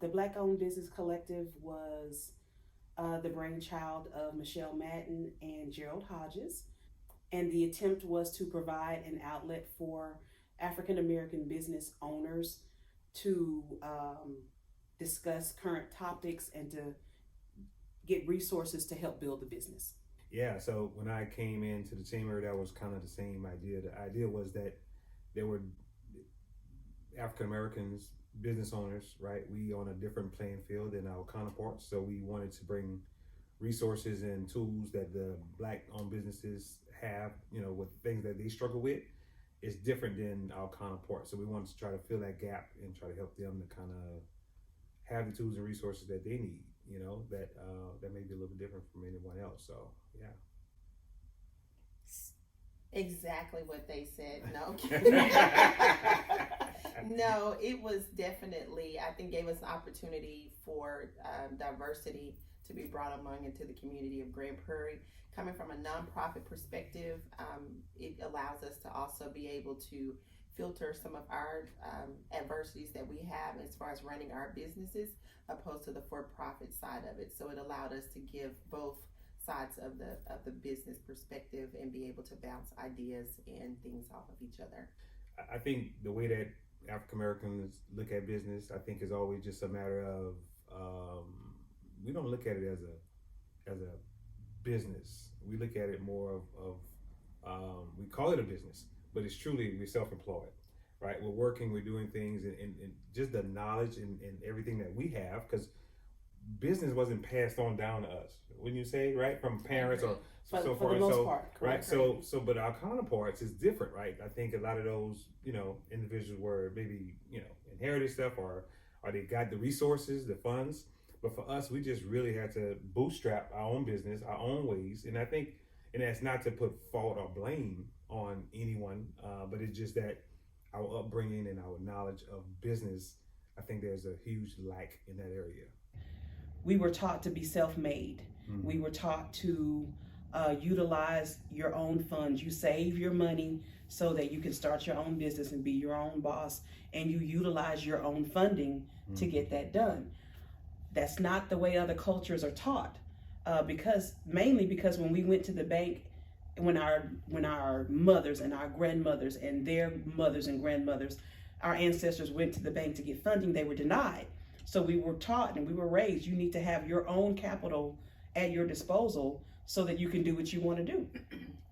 The Black Owned Business Collective was the brainchild of Michelle Madden and Gerald Hodges. And the attempt was to provide an outlet for African American business owners to discuss current topics and to get resources to help build the business. Yeah, so when I came into the chamber, that was kind of the same idea. The idea was that there were African Americans, business owners, right? We on a different playing field than our counterparts, so we wanted to bring resources and tools that the black-owned businesses have, with things that they struggle with. It's different than our counterparts, so we wanted to try to fill that gap and try to help them to kind of have the tools and resources that they need. That may be a little bit different from anyone else. So yeah. Exactly what they said. No. No, it was definitely, I think, gave us an opportunity for diversity to be brought among into the community of Grand Prairie. Coming from a nonprofit perspective, it allows us to also be able to filter some of our adversities that we have as far as running our businesses, opposed to the for-profit side of it. So it allowed us to give both sides of the business perspective and be able to bounce ideas and things off of each other. I think the way that African Americans look at business, I think, is always just a matter of we don't look at it as a business. We look at it more of we call it a business, but it's truly we're self-employed, right? We're working, we're doing things, and just the knowledge and everything that we have, because business wasn't passed on down to us. When you say, right, from parents or so for forth, the most so part, right, so but our counterparts is different, right? I think a lot of those individuals were maybe inherited stuff, or they got the resources, the funds. But for us, we just really had to bootstrap our own business, our own ways, and I think, and that's not to put fault or blame on anyone, but it's just that our upbringing and our knowledge of business, I think there's a huge lack in that area. We were taught to be self-made. Mm-hmm. We were taught to utilize your own funds. You save your money so that you can start your own business and be your own boss, and you utilize your own funding to get that done. That's not the way other cultures are taught, because when we went to the bank, when our mothers and our grandmothers and their mothers and grandmothers, our ancestors went to the bank to get funding, they were denied. So we were taught and we were raised, you need to have your own capital at your disposal so that you can do what you want to do.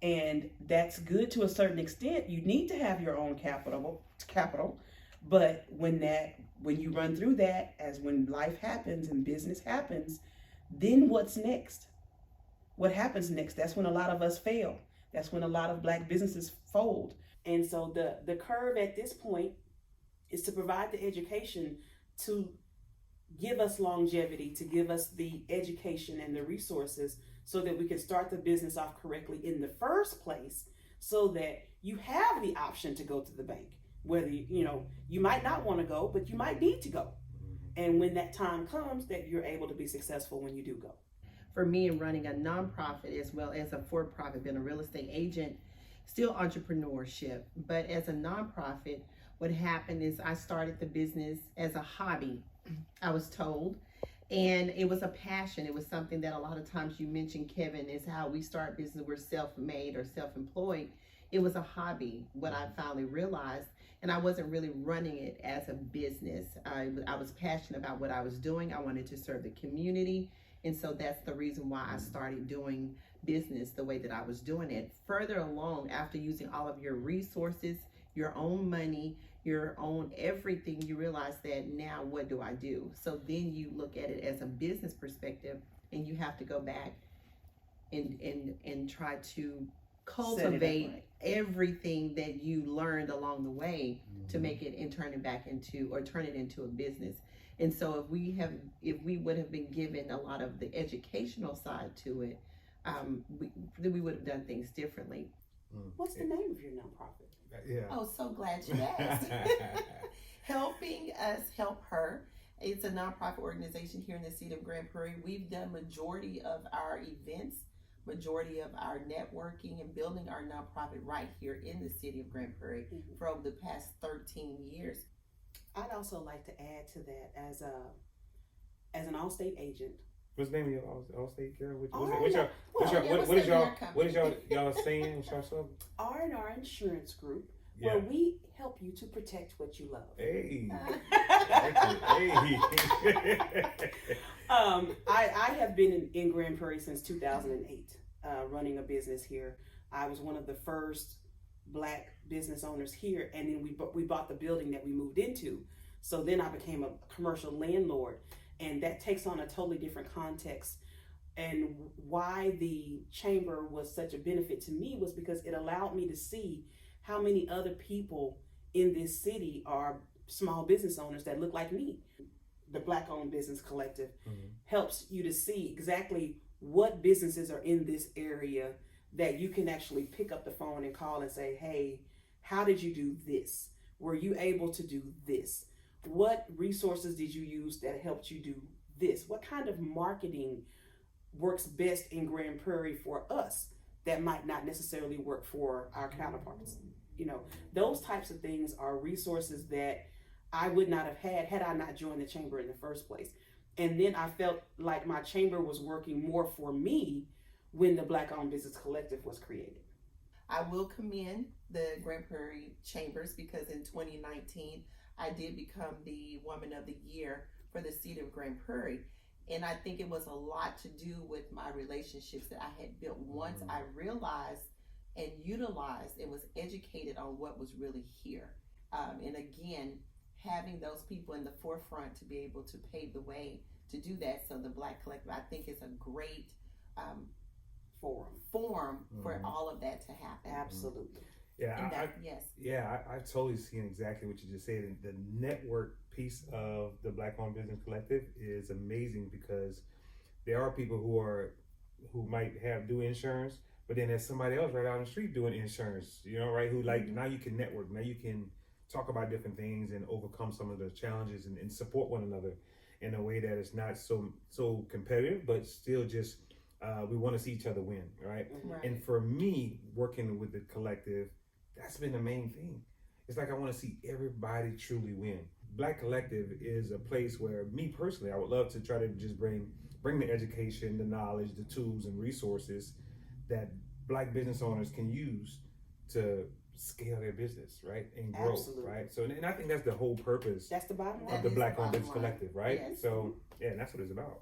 And that's good to a certain extent. You need to have your own capital, but when you run through that, as when life happens and business happens, then what's next? What happens next? That's when a lot of us fail. That's when a lot of Black businesses fold. And so the curve at this point is to provide the education to give us longevity, to give us the education and the resources so that we can start the business off correctly in the first place, so that you have the option to go to the bank. Whether you might not want to go, but you might need to go. And when that time comes, that you're able to be successful when you do go. For me, in running a nonprofit as well as a for-profit, being a real estate agent, still entrepreneurship. But as a nonprofit, what happened is I started the business as a hobby, I was told. And it was a passion. It was something that a lot of times you mentioned, Kevin, is how we start business. We're self-made or self-employed. It was a hobby, what I finally realized. And I wasn't really running it as a business. I was passionate about what I was doing. I wanted to serve the community. And so that's the reason why I started doing business the way that I was doing it. Further along, after using all of your resources, your own money, your own everything, you realize that now what do I do? So then you look at it as a business perspective, and you have to go back and try to cultivate everything that you learned along the way to make it and turn it into a business. And so if we would have been given a lot of the educational side to it, then we would have done things differently. What's the name of your nonprofit? Yeah. Oh, so glad you asked. Helping Us Help Her. It's a nonprofit organization here in the city of Grand Prairie. We've done majority of our events, majority of our networking and building our nonprofit right here in the city of Grand Prairie for over the past 13 years. I'd also like to add to that, as as an Allstate agent. What's the name of your Allstate, Carol? What is y'all saying? What's y'all saying? R&R Insurance Group, Yeah. where we help you to protect what you love. Hey. I have been in Grand Prairie since 2008, running a business here. I was one of the first Black business owners here, and then we bought the building that we moved into. So then I became a commercial landlord, and that takes on a totally different context. And why the chamber was such a benefit to me was because it allowed me to see how many other people in this city are small business owners that look like me. The Black Owned Business Collective helps you to see exactly what businesses are in this area that you can actually pick up the phone and call and say, hey, how did you do this? Were you able to do this? What resources did you use that helped you do this? What kind of marketing works best in Grand Prairie for us that might not necessarily work for our counterparts? You know, those types of things are resources that I would not have had I not joined the chamber in the first place. And then I felt like my chamber was working more for me when the Black Owned Business Collective was created. I will commend the Grand Prairie Chambers because in 2019, I did become the Woman of the Year for the city of Grand Prairie. And I think it was a lot to do with my relationships that I had built once I realized and utilized and was educated on what was really here. And again, having those people in the forefront to be able to pave the way to do that. So the Black Collective, I think, is a great forum for all of that to happen. Absolutely. Yeah, yes. Yeah, I totally see exactly what you just said. And the network piece of the Black Owned Business Collective is amazing because there are people who might do insurance, but then there's somebody else right out on the street doing insurance, you know, right? Who now you can network, now you can talk about different things and overcome some of the challenges and support one another in a way that is not so competitive, but still just we want to see each other win, right? And for me, working with the collective, that's been the main thing. It's like I want to see everybody truly win. Black Collective is a place where me personally, I would love to try to just bring the education, the knowledge, the tools and resources that Black business owners can use to scale their business, right? And grow, right? So, and I think that's the whole purpose That's the bottom line. of the Black Owned Business Collective, right? Yes. So, yeah, and that's what it's about.